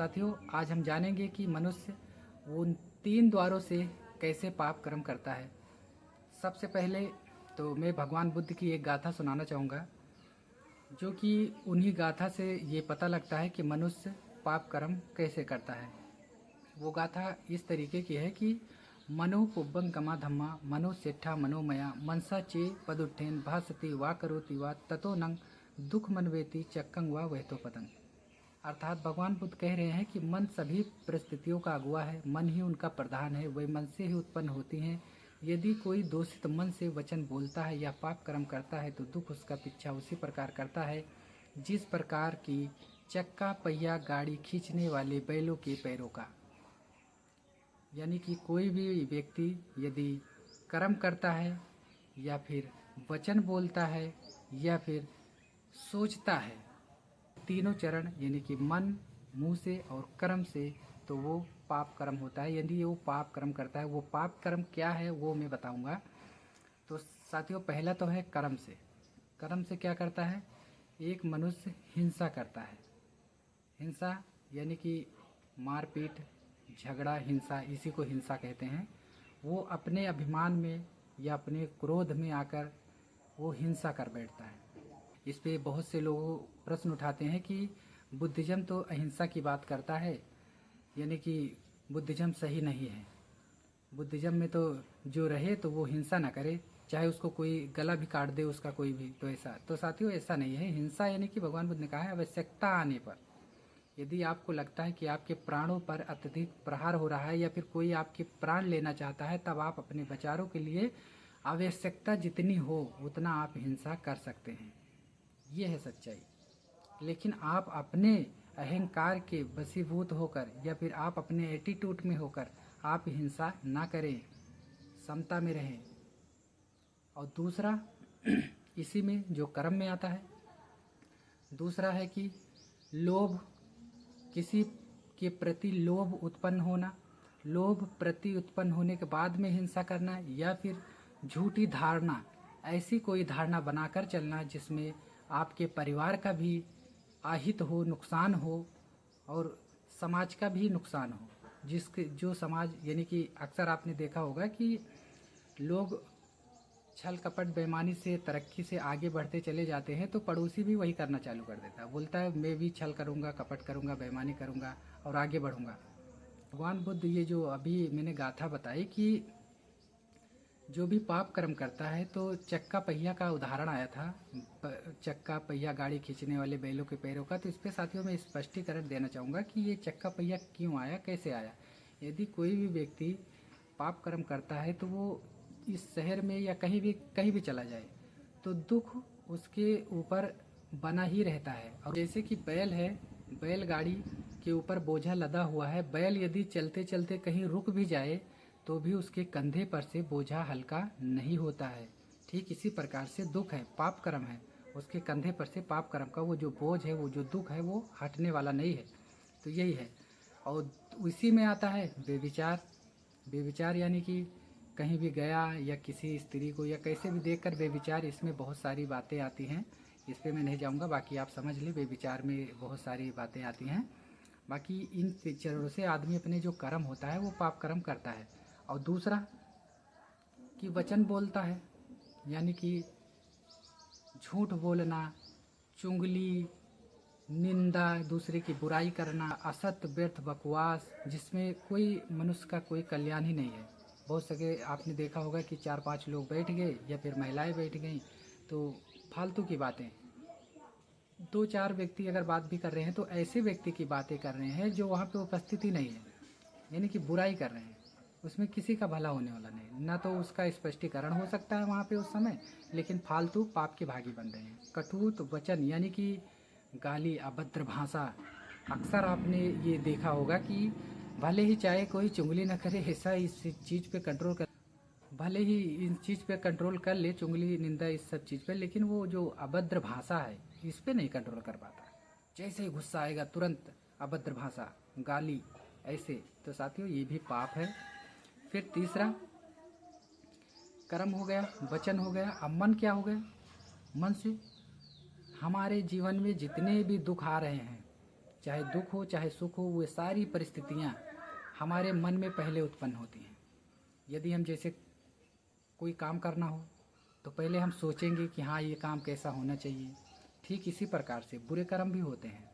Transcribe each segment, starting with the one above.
साथियों, आज हम जानेंगे कि मनुष्य उन 3 द्वारों से कैसे पाप कर्म करता है। सबसे पहले तो मैं भगवान बुद्ध की एक गाथा सुनाना चाहूँगा, जो कि उन्हीं गाथा से ये पता लगता है कि मनुष्य पाप कर्म कैसे करता है। वो गाथा इस तरीके की है कि मनो पुब्बं गमा धम्मा मनो सेठा मनोमया मनसा चे पदुट्ठेन भासति वा करोति वा ततो नंग दुख मनवेति चक्कंग वा वहतो पतंग। अर्थात भगवान बुद्ध कह रहे हैं कि मन सभी परिस्थितियों का अगुआ है, मन ही उनका प्रधान है, वही मन से ही उत्पन्न होती हैं। यदि कोई दूषित मन से वचन बोलता है या पाप कर्म करता है तो दुख उसका पीछा उसी प्रकार करता है जिस प्रकार की चक्का पहिया गाड़ी खींचने वाले बैलों के पैरों का। यानी कि कोई भी व्यक्ति यदि कर्म करता है या फिर वचन बोलता है या फिर सोचता है, तीनों चरण यानी कि मन, मुंह से और कर्म से, तो वो पाप कर्म होता है। यदि वो पाप कर्म करता है, वो पाप कर्म क्या है वो मैं बताऊंगा। तो साथियों, पहला तो है कर्म से। कर्म से क्या करता है? एक मनुष्य हिंसा करता है। हिंसा यानी कि मारपीट, झगड़ा, हिंसा, इसी को हिंसा कहते हैं। वो अपने अभिमान में या अपने क्रोध में आकर वो हिंसा कर बैठता है। इस पे बहुत से लोग प्रश्न उठाते हैं कि बुद्धिज्म तो अहिंसा की बात करता है, यानी कि बुद्धिज्म सही नहीं है। बुद्धिज्म में तो जो रहे तो वो हिंसा ना करे, चाहे उसको कोई गला भी काट दे उसका कोई भी, तो ऐसा तो साथियों ऐसा नहीं है। हिंसा यानी कि भगवान बुद्ध ने कहा है आवश्यकता आने पर, यदि आपको लगता है कि आपके प्राणों पर अत्यधिक प्रहार हो रहा है या फिर कोई आपके प्राण लेना चाहता है, तब आप अपने बचारों के लिए आवश्यकता जितनी हो उतना आप हिंसा कर सकते हैं। ये है सच्चाई। लेकिन आप अपने अहंकार के वशीभूत होकर या फिर आप अपने एटीट्यूड में होकर आप हिंसा ना करें, समता में रहें। और दूसरा इसी में जो कर्म में आता है, दूसरा है कि लोभ, किसी के प्रति लोभ उत्पन्न होना, लोभ प्रति उत्पन्न होने के बाद में हिंसा करना, या फिर झूठी धारणा, ऐसी कोई धारणा बनाकर चलना जिसमें आपके परिवार का भी आहित हो, नुकसान हो और समाज का भी नुकसान हो। जिसके जो समाज, यानी कि अक्सर आपने देखा होगा कि लोग छल कपट बेईमानी से तरक्की से आगे बढ़ते चले जाते हैं तो पड़ोसी भी वही करना चालू कर देता है। बोलता है मैं भी छल करूँगा, कपट करूँगा, बेईमानी करूँगा और आगे बढ़ूँगा। भगवान बुद्ध ये जो अभी मैंने गाथा बताई कि जो भी पाप कर्म करता है, तो चक्का पहिया का उदाहरण आया था, चक्का पहिया गाड़ी खींचने वाले बैलों के पैरों का। तो इस पे साथियों मैं स्पष्टीकरण देना चाहूँगा कि ये चक्का पहिया क्यों आया, कैसे आया। यदि कोई भी व्यक्ति पाप कर्म करता है तो वो इस शहर में या कहीं भी चला जाए तो दुख उसके ऊपर बना ही रहता है। और जैसे कि बैल है, बैलगाड़ी के ऊपर बोझा लदा हुआ है, बैल यदि चलते चलते कहीं रुक भी जाए तो भी उसके कंधे पर से बोझा हल्का नहीं होता है। ठीक इसी प्रकार से दुख है, पाप कर्म है, उसके कंधे पर से पाप कर्म का वो जो बोझ है, वो जो दुख है, वो हटने वाला नहीं है। तो यही है। और उसी में आता है बेविचार। बेविचार यानी कि कहीं भी गया या किसी स्त्री को या कैसे भी देखकर बेविचार, इसमें बहुत सारी बातें आती हैं। इस पे मैं नहीं जाऊंगा, बाकी आप समझ लें बेविचार में बहुत सारी बातें आती हैं। बाकी इन चरणों से आदमी अपने जो कर्म होता है वो पाप कर्म करता है। और दूसरा कि वचन बोलता है, यानी कि झूठ बोलना, चुगली, निंदा, दूसरे की बुराई करना, असत्य व्यर्थ बकवास, जिसमें कोई मनुष्य का कोई कल्याण ही नहीं है। बहुत सके आपने देखा होगा कि 4-5 लोग बैठ गए या फिर महिलाएं बैठ गईं तो फालतू की बातें, 2-4 व्यक्ति अगर बात भी कर रहे हैं तो ऐसे व्यक्ति की बातें कर रहे हैं जो वहाँ पे उपस्थित ही नहीं है, यानी कि बुराई कर रहे हैं। उसमें किसी का भला होने वाला नहीं, ना तो उसका स्पष्टीकरण हो सकता है वहाँ पे उस समय, लेकिन फालतू पाप के भागी बन रहे हैं। कटुत वचन यानी कि गाली, अभद्र भाषा, अक्सर आपने ये देखा होगा कि भले ही चाहे कोई चुगली न करे, ऐसा इस चीज़ पे कंट्रोल कर, भले ही इन चीज़ पे कंट्रोल कर ले, चुगली, निंदा, इस सब चीज़ पे, लेकिन वो जो अभद्र भाषा है इस पे नहीं कंट्रोल कर पाता। जैसे ही गुस्सा आएगा तुरंत अभद्र भाषा, गाली, ऐसे। तो साथियों ये भी पाप है। फिर तीसरा कर्म हो गया, वचन हो गया। अब मन क्या हो गया? मन से हमारे जीवन में जितने भी दुख आ रहे हैं, चाहे दुख हो चाहे सुख हो, वो सारी परिस्थितियाँ हमारे मन में पहले उत्पन्न होती हैं। यदि हम जैसे कोई काम करना हो तो पहले हम सोचेंगे कि हाँ ये काम कैसा होना चाहिए। ठीक इसी प्रकार से बुरे कर्म भी होते हैं।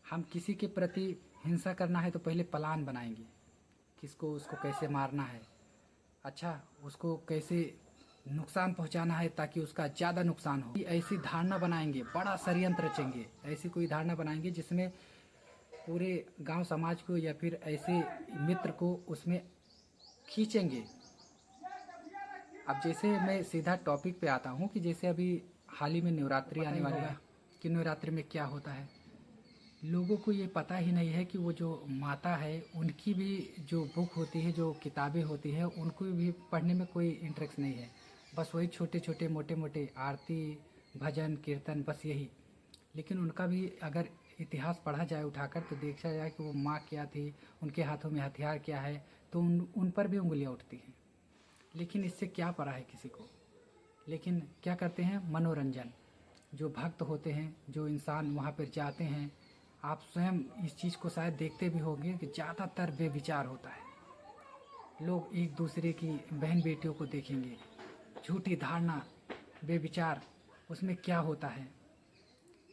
हम किसी के प्रति हिंसा करना है तो पहले प्लान बनाएंगे, किसको उसको कैसे मारना है, अच्छा उसको कैसे नुकसान पहुंचाना है ताकि उसका ज़्यादा नुकसान हो। ऐसी धारणा बनाएंगे, बड़ा षड्यंत्र रचेंगे, ऐसी कोई धारणा बनाएंगे जिसमें पूरे गांव समाज को या फिर ऐसे मित्र को उसमें खींचेंगे। अब जैसे मैं सीधा टॉपिक पे आता हूँ कि जैसे अभी हाल ही में नवरात्रि आने वाली है कि नवरात्रि में क्या होता है। लोगों को ये पता ही नहीं है कि वो जो माता है उनकी भी जो बुक होती है, जो किताबें होती है, उनको भी पढ़ने में कोई इंटरेस्ट नहीं है। बस वही छोटे छोटे मोटे मोटे आरती भजन कीर्तन, बस यही। लेकिन उनका भी अगर इतिहास पढ़ा जाए उठाकर तो देखा जाए कि वो माँ क्या थी, उनके हाथों में हथियार क्या है, तो उन पर भी उंगलियाँ उठती हैं। लेकिन इससे क्या पड़ा है किसी को। लेकिन क्या करते हैं, मनोरंजन। जो भक्त होते हैं, जो इंसान वहाँ पर जाते हैं, आप स्वयं इस चीज़ को शायद देखते भी होंगे कि ज़्यादातर बेविचार होता है। लोग एक दूसरे की बहन बेटियों को देखेंगे, झूठी धारणा, बेविचार। उसमें क्या होता है,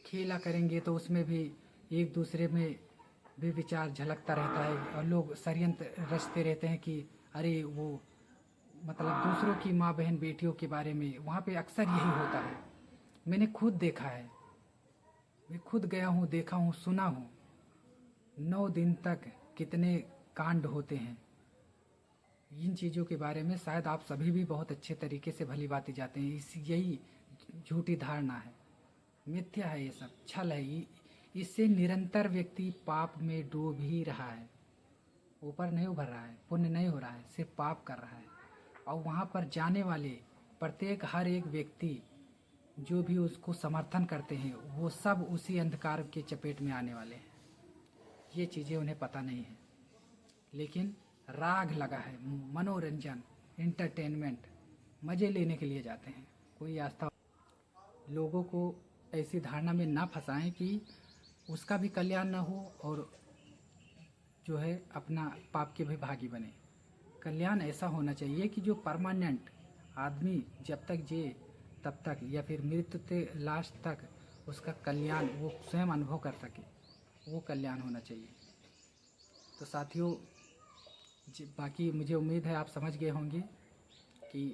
खेला करेंगे तो उसमें भी एक दूसरे में बेविचार झलकता रहता है और लोग षड्यंत्र रचते रहते हैं कि अरे वो मतलब दूसरों की माँ बहन बेटियों के बारे में वहाँ पे अक्सर यही होता है। मैंने खुद देखा है, मैं खुद गया हूँ, देखा हूँ, सुना हूँ। 9 दिन तक कितने कांड होते हैं। इन चीज़ों के बारे में शायद आप सभी भी बहुत अच्छे तरीके से भली बात जाते हैं। यही झूठी धारणा है, मिथ्या है, ये सब छल है। इससे निरंतर व्यक्ति पाप में डूब ही रहा है, ऊपर नहीं उभर रहा है, पुण्य नहीं हो रहा है, सिर्फ पाप कर रहा है। और वहाँ पर जाने वाले प्रत्येक हर एक व्यक्ति जो भी उसको समर्थन करते हैं वो सब उसी अंधकार के चपेट में आने वाले हैं। ये चीज़ें उन्हें पता नहीं है, लेकिन राग लगा है, मनोरंजन, एंटरटेनमेंट, मज़े लेने के लिए जाते हैं। कोई आस्था। लोगों को ऐसी धारणा में ना फंसाएं कि उसका भी कल्याण ना हो और जो है अपना पाप के भी भागी बने। कल्याण ऐसा होना चाहिए कि जो परमानेंट आदमी जब तक जिए तब तक या फिर मृत्यु के लास्ट तक उसका कल्याण वो स्वयं अनुभव कर सके, वो कल्याण होना चाहिए। तो साथियों, बाकी मुझे उम्मीद है आप समझ गए होंगे कि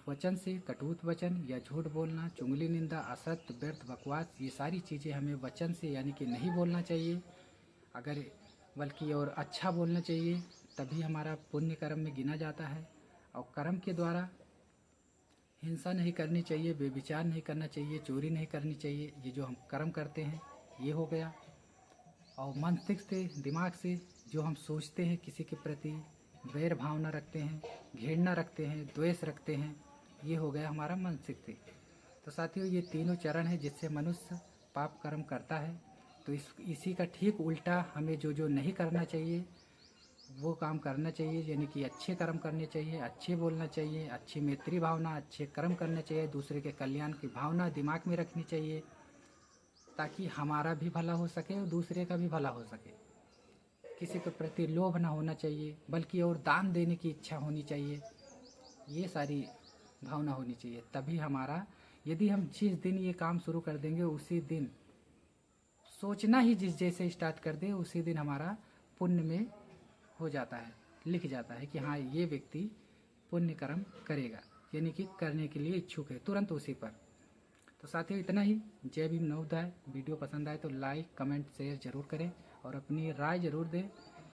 वचन से, कटुत वचन या झूठ बोलना, चुगली निंदा, असत्य, व्यर्थ, बकवास, ये सारी चीज़ें हमें वचन से यानी कि नहीं बोलना चाहिए। अगर बल्कि और अच्छा बोलना चाहिए, तभी हमारा पुण्य कर्म में गिना जाता है। और कर्म के द्वारा हिंसा नहीं करनी चाहिए, बेविचार नहीं करना चाहिए, चोरी नहीं करनी चाहिए। ये जो हम कर्म करते हैं ये हो गया। और मानसिक से, दिमाग से जो हम सोचते हैं, किसी के प्रति वैर भावना रखते हैं, घृणा रखते हैं, द्वेष रखते हैं, ये हो गया हमारा मानसिक से। तो साथियों, ये तीनों चरण है जिससे मनुष्य पाप कर्म करता है। तो इसी का ठीक उल्टा हमें जो जो नहीं करना चाहिए वो काम करना चाहिए, यानी कि अच्छे कर्म करने चाहिए, अच्छे बोलना चाहिए, अच्छी मैत्री भावना, अच्छे कर्म करने चाहिए, दूसरे के कल्याण की भावना दिमाग में रखनी चाहिए ताकि हमारा भी भला हो सके और दूसरे का भी भला हो सके। किसी के प्रति लोभ ना होना चाहिए, बल्कि और दान देने की इच्छा होनी चाहिए। ये सारी भावना होनी चाहिए, तभी हमारा, यदि हम जिस दिन ये काम शुरू कर देंगे उसी दिन सोचना ही जिस जैसे स्टार्ट कर दे उसी दिन हमारा पुण्य में हो जाता है, लिख जाता है कि हाँ ये व्यक्ति पुण्य कर्म करेगा, यानी कि करने के लिए इच्छुक है तुरंत उसी पर। तो साथियों, इतना ही। जय भीम नवोदय। वीडियो पसंद आए तो लाइक, कमेंट, शेयर जरूर करें और अपनी राय जरूर दें।